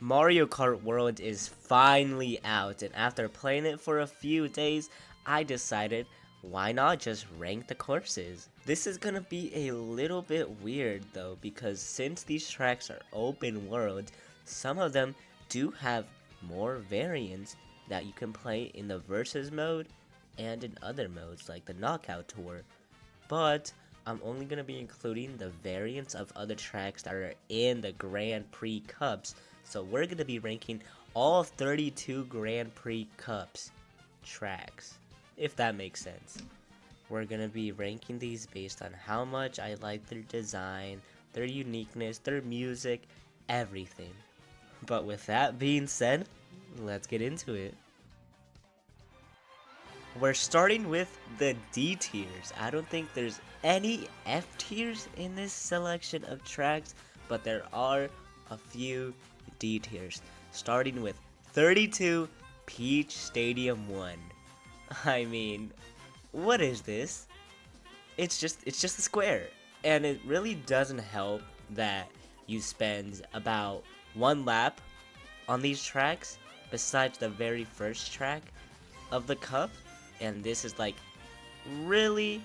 Mario Kart World is finally out, and after playing it for a few days, I decided why not just rank the courses? This is gonna be a little bit weird though, because since these tracks are open world, some of them do have more variants that you can play in the versus mode and in other modes like the knockout tour. But I'm only going to be including the variants of other tracks that are in the Grand Prix Cups. So we're going to be ranking all 32 Grand Prix Cups tracks, if that makes sense. We're going to be ranking these based on how much I like their design, their uniqueness, their music, everything. But with that being said, let's get into it. We're starting with the D tiers. I don't think there's any F tiers in this selection of tracks, but there are a few D tiers. Starting with 32 Peach Stadium 1. I mean, what is this? It's just a square. And it really doesn't help that you spend about one lap on these tracks besides the very first track of the cup, and this is like really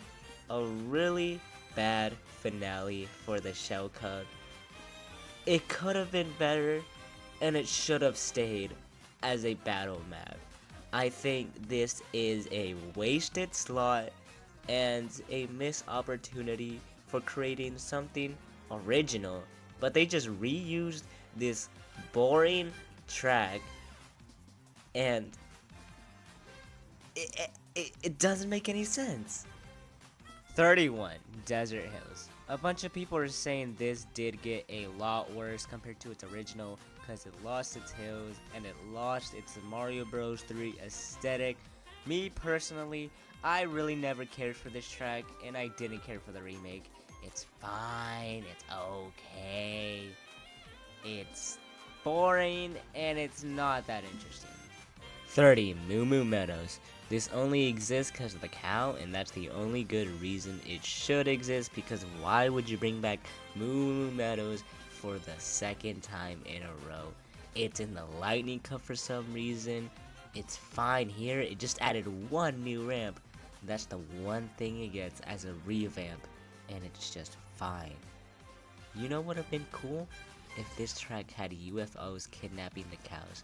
a really bad finale for the Shell Cup. It could have been better, and it should have stayed as a battle map. I think this is a wasted slot and a missed opportunity for creating something original, but they just reused this boring track, and it doesn't make any sense. 31 Desert Hills. A bunch of people are saying this did get a lot worse compared to its original because it lost its hills and it lost its Mario Bros. 3 aesthetic. Me personally, I really never cared for this track, and I didn't care for the remake. It's fine, it's okay, it's boring, and it's not that interesting. 30 Moo Moo Meadows. This only exists because of the cow, and that's the only good reason it should exist, because why would you bring back Moo Moo Meadows for the second time in a row? It's in the Lightning Cup for some reason. It's fine here. It just added one new ramp. That's the one thing it gets as a revamp, and it's just fine. You know what would have been cool? If this track had UFOs kidnapping the cows.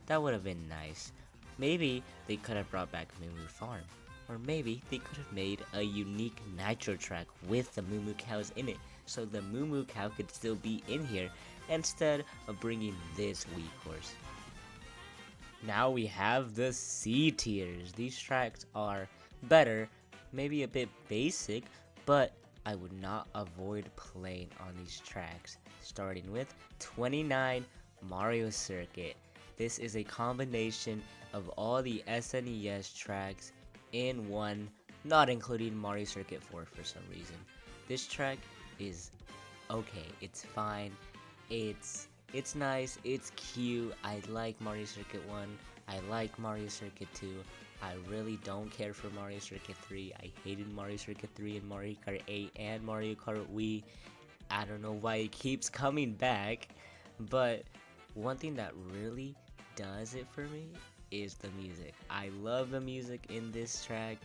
That would have been nice. Maybe they could have brought back Moo Moo Farm. Or maybe they could have made a unique nitro track with the Moo Moo cows in it, so the Moo Moo cow could still be in here instead of bringing this weak horse. Now we have the C tiers. These tracks are better, maybe a bit basic, but I would not avoid playing on these tracks. Starting with 29 Mario Circuit. This is a combination of all the SNES tracks in one, not including Mario Circuit 4 for some reason. This track is okay, it's fine, it's nice, it's cute. I like Mario Circuit 1, I like Mario Circuit 2. I really don't care for Mario Circuit 3. I hated Mario Circuit 3 and Mario Kart 8 and Mario Kart Wii. I don't know why it keeps coming back, but one thing that really does it for me is the music. I love the music in this track.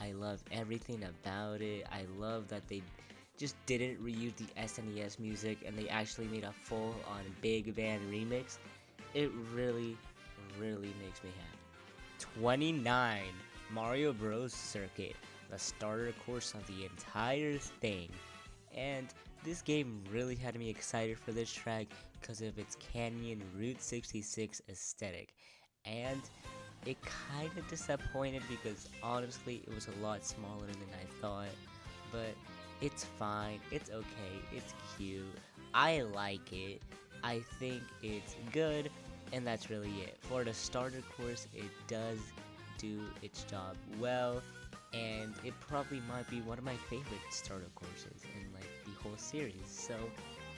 I love everything about it. I love that they just didn't reuse the SNES music and they actually made a full-on big band remix. It really, really makes me happy. 29 Mario Bros. Circuit, the starter course of the entire thing. And this game really had me excited for this track because of its Canyon Route 66 aesthetic. And it kind of disappointed because honestly it was a lot smaller than I thought. But it's fine, it's okay, it's cute, I like it, I think it's good, and that's really it. For the starter course, it does do its job well, and it probably might be one of my favorite starter courses in like the whole series, so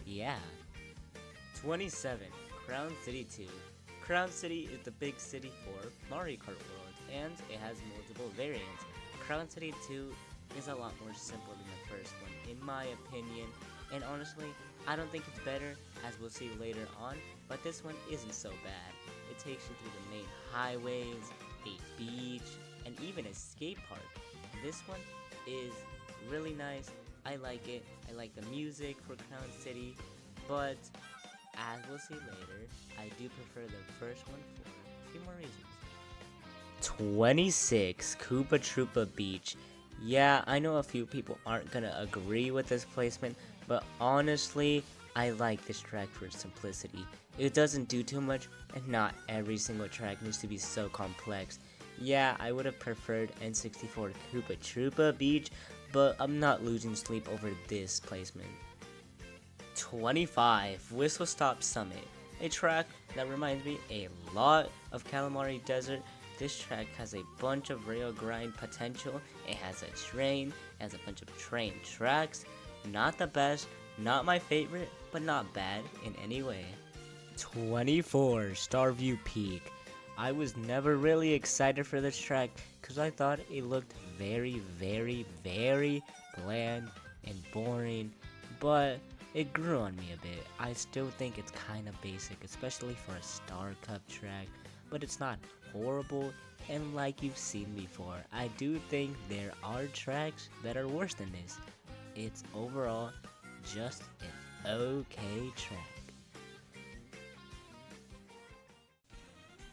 yeah. 27 Crown City 2. Crown City is the big city for Mario Kart World, and it has multiple variants. Crown City 2 is a lot more simple than the first one, in my opinion, and honestly, I don't think it's better, as we'll see later on, but this one isn't so bad. It takes you through the main highways, a beach, and even a skate park. This one is really nice. I like it. I like the music for Crown City, but as we'll see later, I do prefer the first one for a few more reasons. 26 Koopa Troopa Beach. Yeah, I know a few people aren't gonna agree with this placement, but honestly, I like this track for its simplicity. It doesn't do too much, and not every single track needs to be so complex. Yeah, I would have preferred N64 Koopa Troopa Beach, but I'm not losing sleep over this placement. 25 Whistle Stop Summit, a track that reminds me a lot of Calamari Desert. This track has a bunch of rail grind potential. It has a train, it has a bunch of train tracks. Not the best, not my favorite, but not bad in any way. 24 Starview Peak. I was never really excited for this track because I thought it looked very, very, very bland and boring, but it grew on me a bit. I still think it's kind of basic, especially for a Star Cup track, but it's not horrible, and like you've seen before, I do think there are tracks that are worse than this. It's overall just an okay track.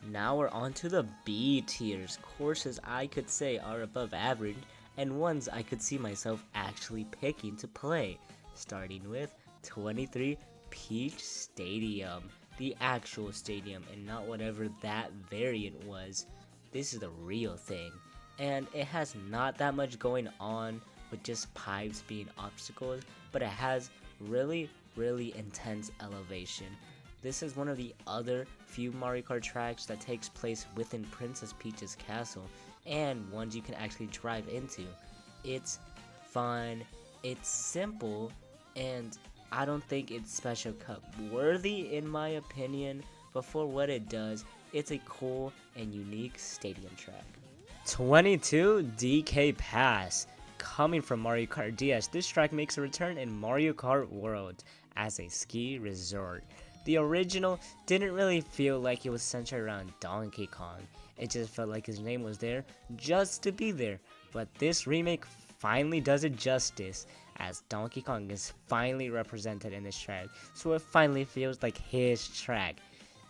Now we're on to the B tiers, courses I could say are above average, and ones I could see myself actually picking to play, starting with 23 Peach Stadium, the actual stadium and not whatever that variant was. This is the real thing, and it has not that much going on with just pipes being obstacles, but it has really, really intense elevation. This is one of the other few Mario Kart tracks that takes place within Princess Peach's castle, and ones you can actually drive into. It's fun, it's simple, and I don't think it's Special Cup worthy in my opinion, but for what it does, it's a cool and unique stadium track. 22 DK Pass. Coming from Mario Kart DS, this track makes a return in Mario Kart World as a ski resort. The original didn't really feel like it was centered around Donkey Kong. It just felt like his name was there just to be there. But this remake finally does it justice, as Donkey Kong is finally represented in this track, so it finally feels like his track.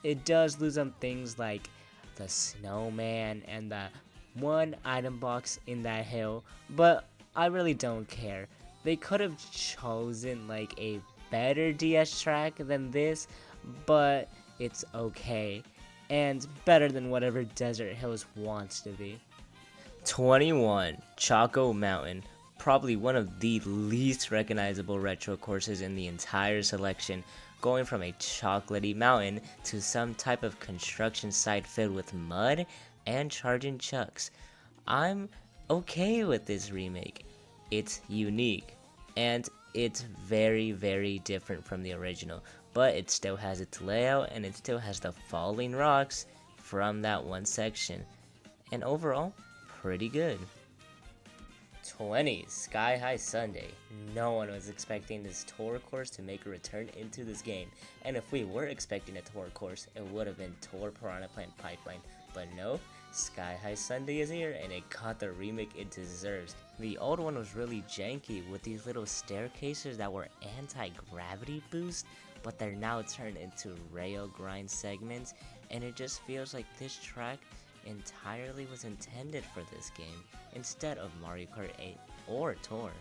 It does lose some things like the snowman and the one item box in that hill, but I really don't care. They could have chosen like a better DS track than this, but it's okay, and better than whatever Desert Hills wants to be. 21 Choco Mountain, probably one of the least recognizable retro courses in the entire selection, going from a chocolatey mountain to some type of construction site filled with mud and charging chucks. I'm okay with this remake. It's unique, and it's very, very different from the original, but it still has its layout and it still has the falling rocks from that one section, and overall, pretty good. 20 Sky High Sunday. No one was expecting this tour course to make a return into this game, and if we were expecting a tour course, it would have been Tour Piranha Plant Pipeline, but no, Sky High Sunday is here and it got the remake it deserves. The old one was really janky with these little staircases that were anti-gravity boost, but they're now turned into rail grind segments, and it just feels like this track entirely was intended for this game instead of Mario Kart 8 or Tour.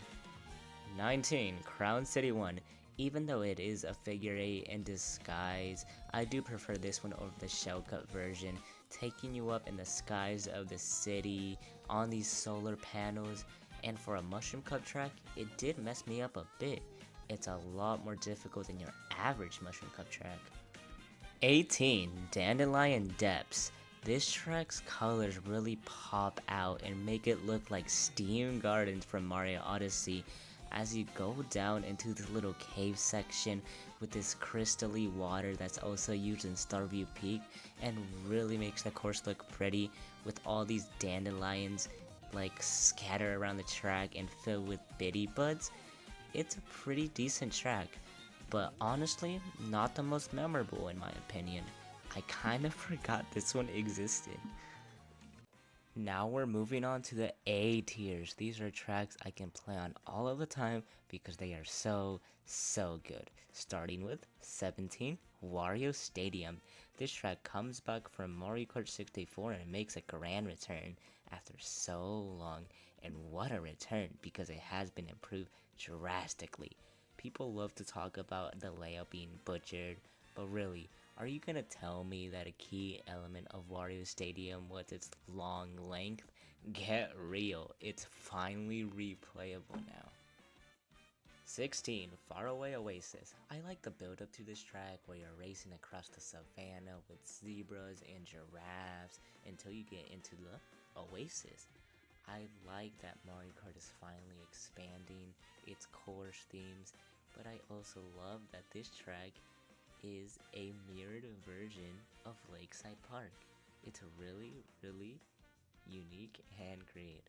19 Crown City 1. Even though it is a figure 8 in disguise, I do prefer this one over the shell cut version, taking you up in the skies of the city on these solar panels, and for a Mushroom Cup track, it did mess me up a bit. It's a lot more difficult than your average Mushroom Cup track. 18 Dandelion Depths. This track's colors really pop out and make it look like Steam Gardens from Mario Odyssey as you go down into the little cave section with this crystally water that's also used in Starview Peak, and really makes the course look pretty with all these dandelions like scattered around the track and filled with bitty buds. It's a pretty decent track. but honestly, not the most memorable in my opinion. I kind of forgot this one existed. Now we're moving on to the A tiers. These are tracks I can play on all of the time because they are so good. Starting with 17, Wario Stadium. This track comes back from Mario Kart 64 and makes a grand return after so long. And what a return, because it has been improved drastically. People love to talk about the layout being butchered, but really, are you gonna tell me that a key element of Wario Stadium was its long length? Get real, it's finally replayable now. 16, Faraway Oasis. I like the build up to this track where you're racing across the savannah with zebras and giraffes until you get into the oasis. I like that Mario Kart is finally expanding its course themes, but I also love that this track is a mirrored version of Lakeside Park. It's really unique and great.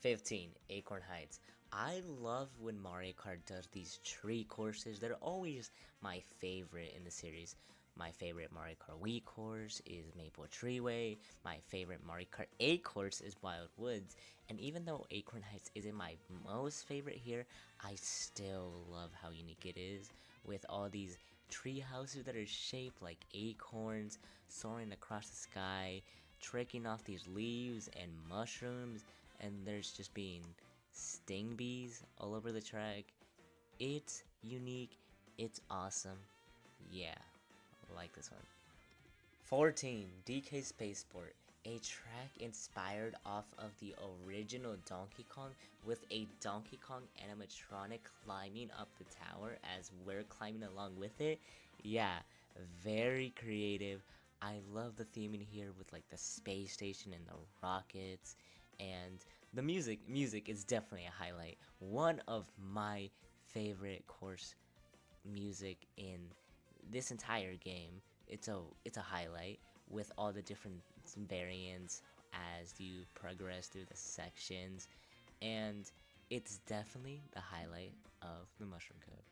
15, Acorn Heights. I love when Mario Kart does these tree courses. They're always my favorite in the series. My favorite Mario Kart Wii course is Maple Treeway. My favorite Mario Kart 8 course is Wild Woods. And even though Acorn Heights isn't my most favorite here, I still love how unique it is with all these tree houses that are shaped like acorns soaring across the sky, tricking off these leaves and mushrooms, and there's just being sting bees all over the track. It's unique, it's awesome. Yeah, I like this one. 14, DK Spaceport. A track inspired off of the original Donkey Kong with a Donkey Kong animatronic climbing up the tower as we're climbing along with it. Yeah, very creative. I love the theme in here with like the space station and the rockets, and the music is definitely a highlight. One of my favorite course music in this entire game. It's a highlight with all the different variants as you progress through the sections, and it's definitely the highlight of the Mushroom Code.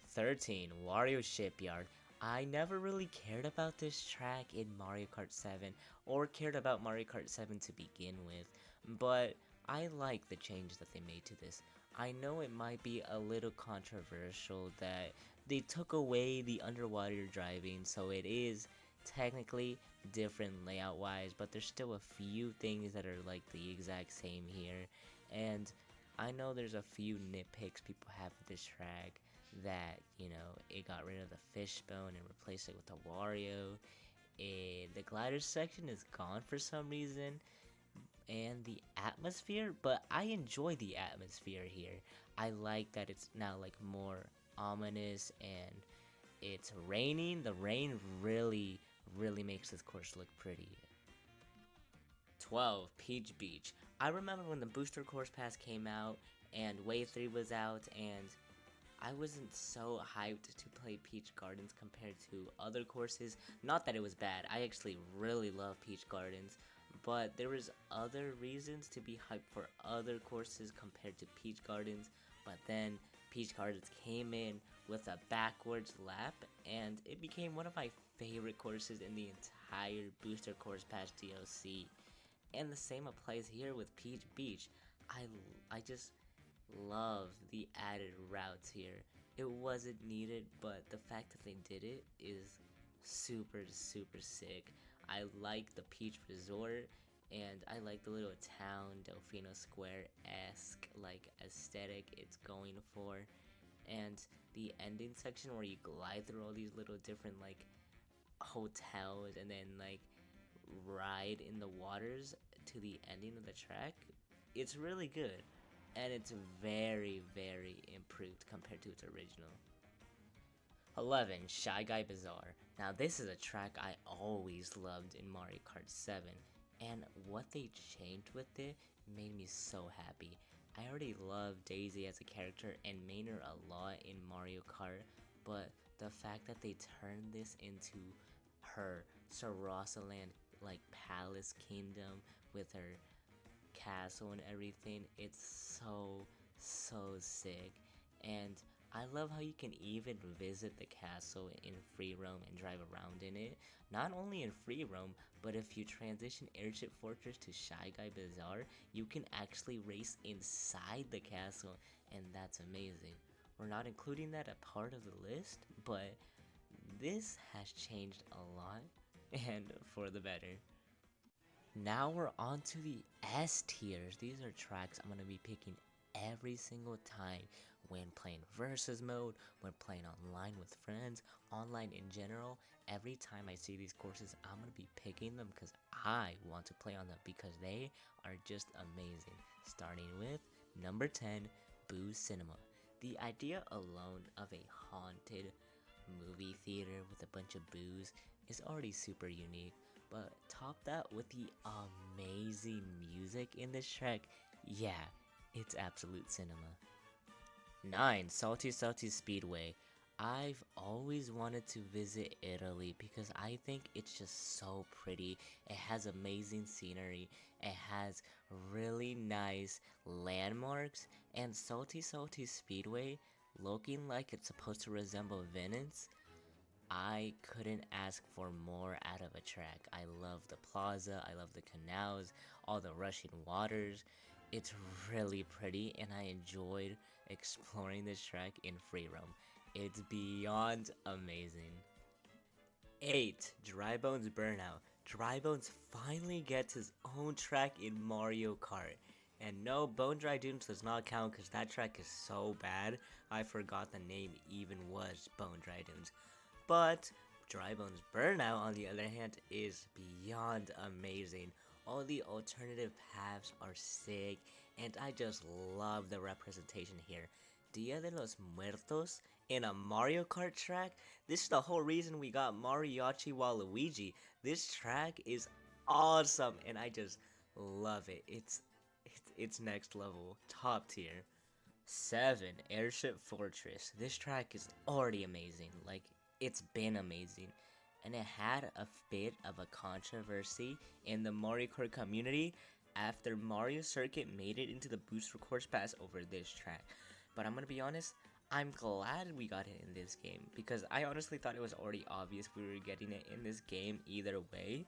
13, Wario Shipyard. I never really cared about this track in Mario Kart 7 or cared about Mario Kart 7 to begin with, but I like the change that they made to this. I know it might be a little controversial that they took away the underwater driving, so it is technically different layout wise, but there's still a few things that are like the exact same here. And I know there's a few nitpicks people have with this track, that it got rid of the fishbone and replaced it with a Wario. The glider section is gone for some reason, and the atmosphere, but I enjoy the atmosphere here. I like that it's now like more ominous and it's raining. The rain really makes this course look pretty. 12, Peach Beach. I remember when the Booster Course Pass came out and Wave 3 was out, and I wasn't so hyped to play Peach Gardens compared to other courses. Not that it was bad, I actually really love Peach Gardens, but there was other reasons to be hyped for other courses compared to Peach Gardens. But then Peach Gardens came in with a backwards lap, and it became one of my favorite courses in the entire Booster Course Pass DLC. And the same applies here with Peach Beach. I just love the added routes here. It wasn't needed, but the fact that they did it is super sick. I like the Peach Resort, and I like the little town Delfino Square-esque like aesthetic it's going for. And the ending section where you glide through all these little different like hotels and then like ride in the waters to the ending of the track, it's really good, and it's very improved compared to its original. 11, Shy Guy Bazaar. Now this is a track I always loved in Mario Kart 7, and what they changed with it made me so happy. I already love Daisy as a character and made her a lot in Mario Kart, but the fact that they turned this into her Sarasaland like palace kingdom with her castle and everything, it's so sick. And I love how you can even visit the castle in free roam and drive around in it. Not only in free roam, but if you transition Airship Fortress to Shy Guy Bazaar, you can actually race inside the castle, and that's amazing. We're not including that a part of the list, but this has changed a lot and for the better. Now we're on to the S tiers. These are tracks I'm going to be picking every single time when playing versus mode, when playing online with friends, online in general. Every time I see these courses, I'm going to be picking them because I want to play on them because they are just amazing. Starting with number 10, Boo Cinema. The idea alone of a haunted movie theater with a bunch of boos is already super unique, but top that with the amazing music in this track, yeah, it's absolute cinema. 9. Salty Salty Speedway. I've always wanted to visit Italy because I think it's just so pretty. It has amazing scenery, it has really nice landmarks, and Salty Salty Speedway, looking like it's supposed to resemble Venice, I couldn't ask for more out of a track. I love the plaza, I love the canals, all the rushing waters. It's really pretty, and I enjoyed exploring this track in free roam. It's beyond amazing. 8. Drybones Burnout. Drybones finally gets his own track in Mario Kart. And no, Bone Dry Dunes does not count because that track is so bad, I forgot the name even was Bone Dry Dunes. But Drybones Burnout, on the other hand, is beyond amazing. All the alternative paths are sick, and I just love the representation here. Dia de los Muertos in a Mario Kart track? This is the whole reason we got Mariachi Waluigi. This track is awesome, and I just love it. It's next level, top tier. 7. Airship Fortress. This track is already amazing. Like, it's been amazing. And it had a bit of a controversy in the Mario Kart community after Mario Circuit made it into the booster course pass over this track. But I'm gonna be honest, I'm glad we got it in this game because I honestly thought it was already obvious we were getting it in this game either way.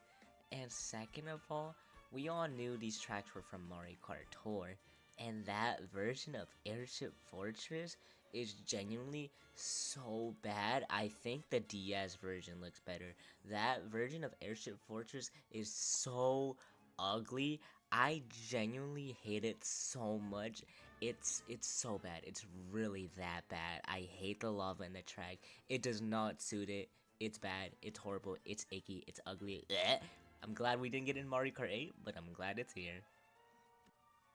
And second of all, we all knew these tracks were from Mario Kart Tour, and that version of Airship Fortress is genuinely so bad. I think the DS version looks better. That version of Airship Fortress is so ugly. I genuinely hate it so much. It's so bad. It's really that bad. I hate the lava in the track. It does not suit it. It's bad. It's horrible. It's icky. It's ugly. Ugh. I'm glad we didn't get in Mario Kart 8, but I'm glad it's here.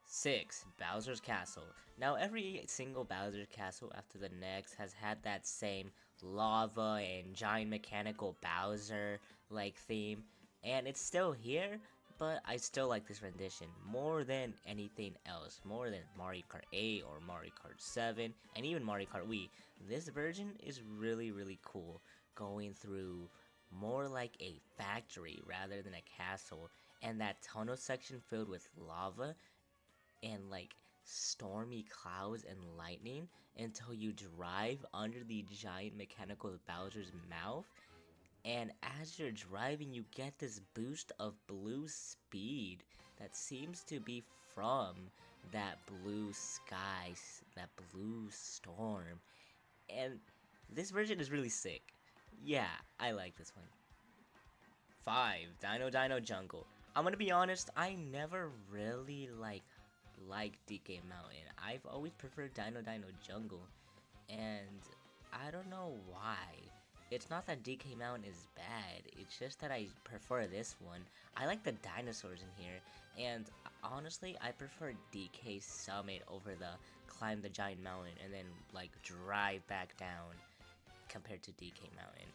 6. Bowser's Castle. Now, every single Bowser's Castle after the next has had that same lava and giant mechanical Bowser like theme, and it's still here, but I still like this rendition more than anything else, more than Mario Kart 8 or Mario Kart 7, and even Mario Kart Wii. This version is really cool, going through more like a factory rather than a castle, and that tunnel section filled with lava and like stormy clouds and lightning until you drive under the giant mechanical Bowser's mouth. And as you're driving, you get this boost of blue speed that seems to be from that blue sky, that blue storm. And this version is really sick. Yeah, I like this one. 5. Dino Dino Jungle. I'm gonna be honest, I never really like DK Mountain. I've always preferred Dino Dino Jungle, and I don't know why. It's not that DK Mountain is bad, it's just that I prefer this one. I like the dinosaurs in here, and honestly, I prefer DK Summit over the climb the giant mountain and then like drive back down compared to DK Mountain.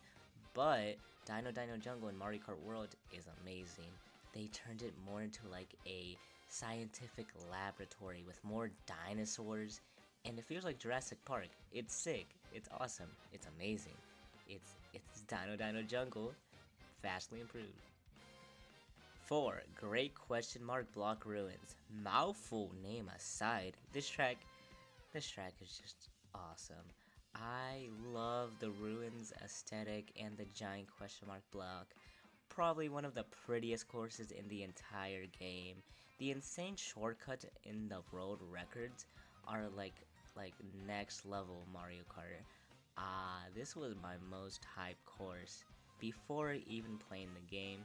But Dino Dino Jungle in Mario Kart World is amazing. They turned it more into like a scientific laboratory with more dinosaurs, and it feels like Jurassic Park. It's sick. It's awesome. It's amazing. It's Dino Dino Jungle, vastly improved. 4. Great question mark block ruins. Mouthful name aside, this track is just awesome. I love the ruins aesthetic and the giant question mark block. Probably one of the prettiest courses in the entire game. The insane shortcuts in the world records are like next level Mario Kart. This was my most hyped course before even playing the game,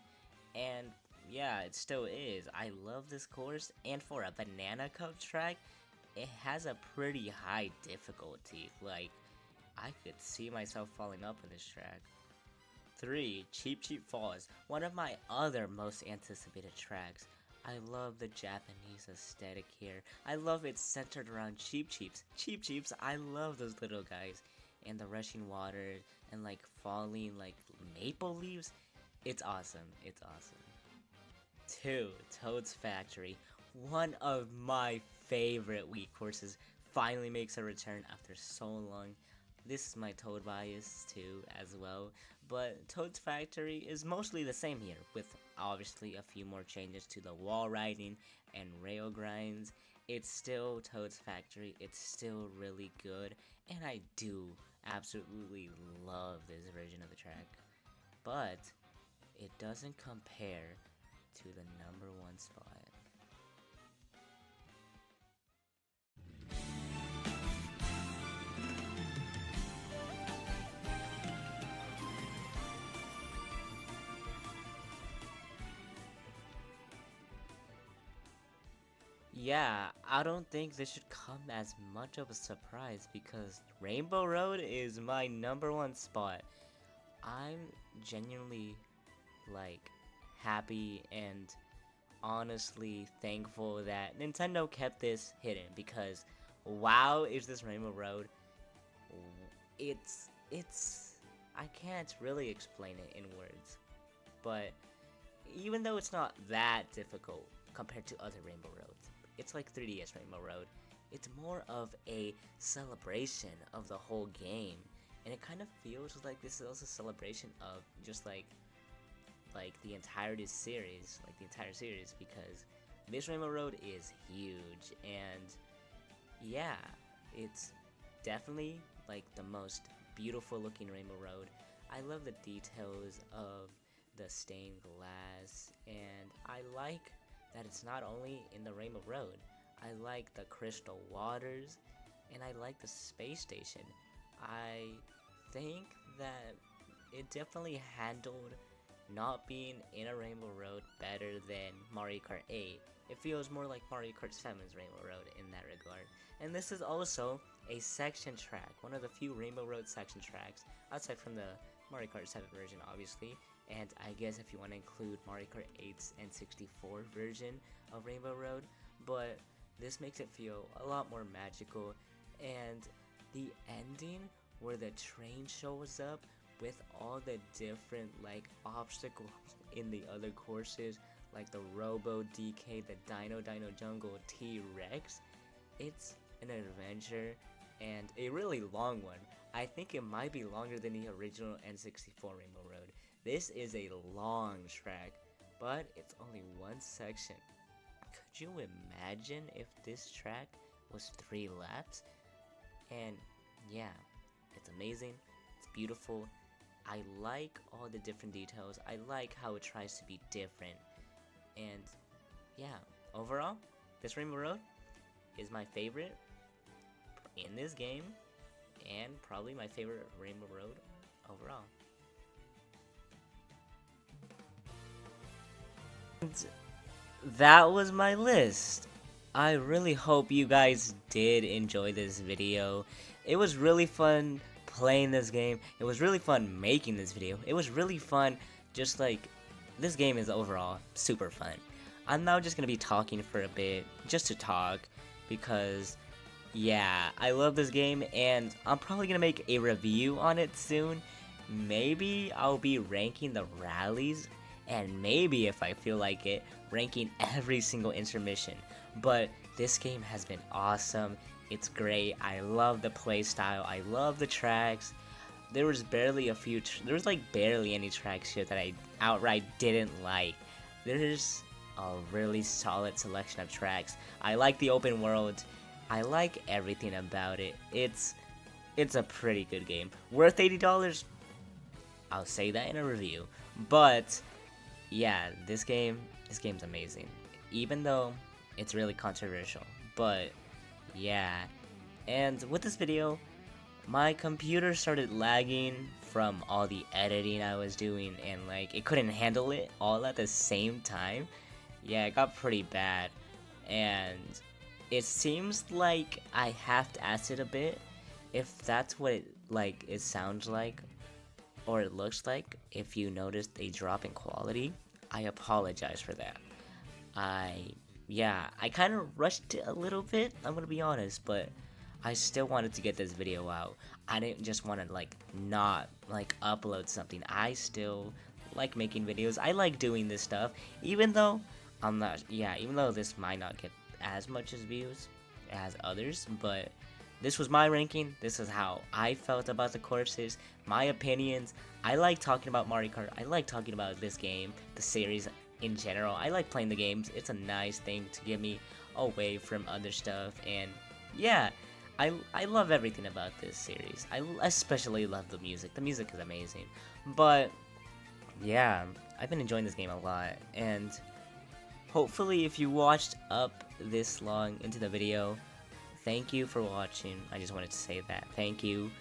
and yeah, it still is. I love this course, and for a banana cup track, it has a pretty high difficulty. Like, I could see myself falling up in this track. 3. Cheap Cheap Falls, one of my other most anticipated tracks. I love the Japanese aesthetic here. I love it's centered around Cheap Cheeps. Cheap Cheeps, I love those little guys. And the rushing water and like falling like maple leaves. It's awesome. It's awesome. 2. Toad's Factory, one of my favorite Wii courses, finally makes a return after so long. This is my Toad bias too, as well, but Toad's Factory is mostly the same here, with obviously a few more changes to the wall riding and rail grinds. It's still Toad's Factory, it's still really good, and I do absolutely love this version of the track. But it doesn't compare to the number one spot. Yeah, I don't think this should come as much of a surprise because Rainbow Road is my number one spot. I'm genuinely like happy and honestly thankful that Nintendo kept this hidden because wow, is this Rainbow Road? It's I can't really explain it in words, but even though it's not that difficult compared to other Rainbow Roads, it's like 3DS Rainbow Road. It's more of a celebration of the whole game, and it kind of feels like this is also a celebration of just like the entire series, because this Rainbow Road is huge, and yeah, it's definitely like the most beautiful looking Rainbow Road. I love the details of the stained glass, and I like that it's not only in the Rainbow Road. I like the crystal waters, and I like the space station. I think that it definitely handled not being in a Rainbow Road better than Mario Kart 8. It feels more like Mario Kart 7's Rainbow Road in that regard. And this is also a section track, one of the few Rainbow Road section tracks, outside from the Mario Kart 7 version, obviously. And I guess if you want to include Mario Kart 8's N64 version of Rainbow Road, but this makes it feel a lot more magical. And the ending where the train shows up with all the different like obstacles in the other courses, like the Robo DK, the Dino Jungle T-Rex, it's an adventure and a really long one. I think it might be longer than the original N64 Rainbow Road. This is a long track, but it's only one section. Could you imagine if this track was 3 laps? And yeah, it's amazing, it's beautiful. I like all the different details. I like how it tries to be different. And yeah, overall, this Rainbow Road is my favorite in this game, and probably my favorite Rainbow Road overall. And that was my list. I really hope you guys did enjoy this video. It was really fun playing this game. It was really fun making this video. It was really fun just like this game is overall super fun. I'm now just gonna be talking for a bit just to talk because yeah, I love this game and I'm probably gonna make a review on it soon. Maybe I'll be ranking the rallies, and maybe if I feel like it, ranking every single intermission. But this game has been awesome. It's great. I love the playstyle. I love the tracks. There was barely any tracks here that I outright didn't like. There's a really solid selection of tracks. I like the open world. I like everything about it. it's a pretty good game. Worth $80? I'll say that in a review. But yeah, this game's amazing. Even though it's really controversial. But yeah. And with this video, my computer started lagging from all the editing I was doing, and like it couldn't handle it all at the same time. Yeah, it got pretty bad, and it seems like I half-assed it a bit. If that's what it sounds like or it looks like, if you noticed a drop in quality, I apologize for that. I kind of rushed it a little bit, I'm gonna be honest, but I still wanted to get this video out. I didn't just want to not upload something. I still like making videos. I like doing this stuff, even though even though this might not get as much as views as others, but this was my ranking. This is how I felt about the courses, my opinions. I like talking about Mario Kart. I like talking about this game, the series in general. I like playing the games. It's a nice thing to get me away from other stuff, and yeah, I love everything about this series. I especially love the music. The music is amazing. But yeah, I've been enjoying this game a lot, and hopefully if you watched up this long into the video, thank you for watching. I just wanted to say that. Thank you.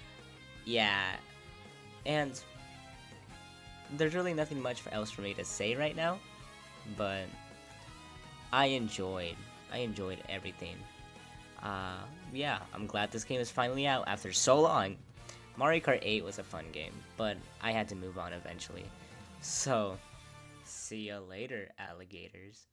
Yeah, and there's really nothing much else for me to say right now, but I enjoyed everything. Yeah, I'm glad this game is finally out after so long. Mario Kart 8 was a fun game, but I had to move on eventually. So, see ya later, alligators.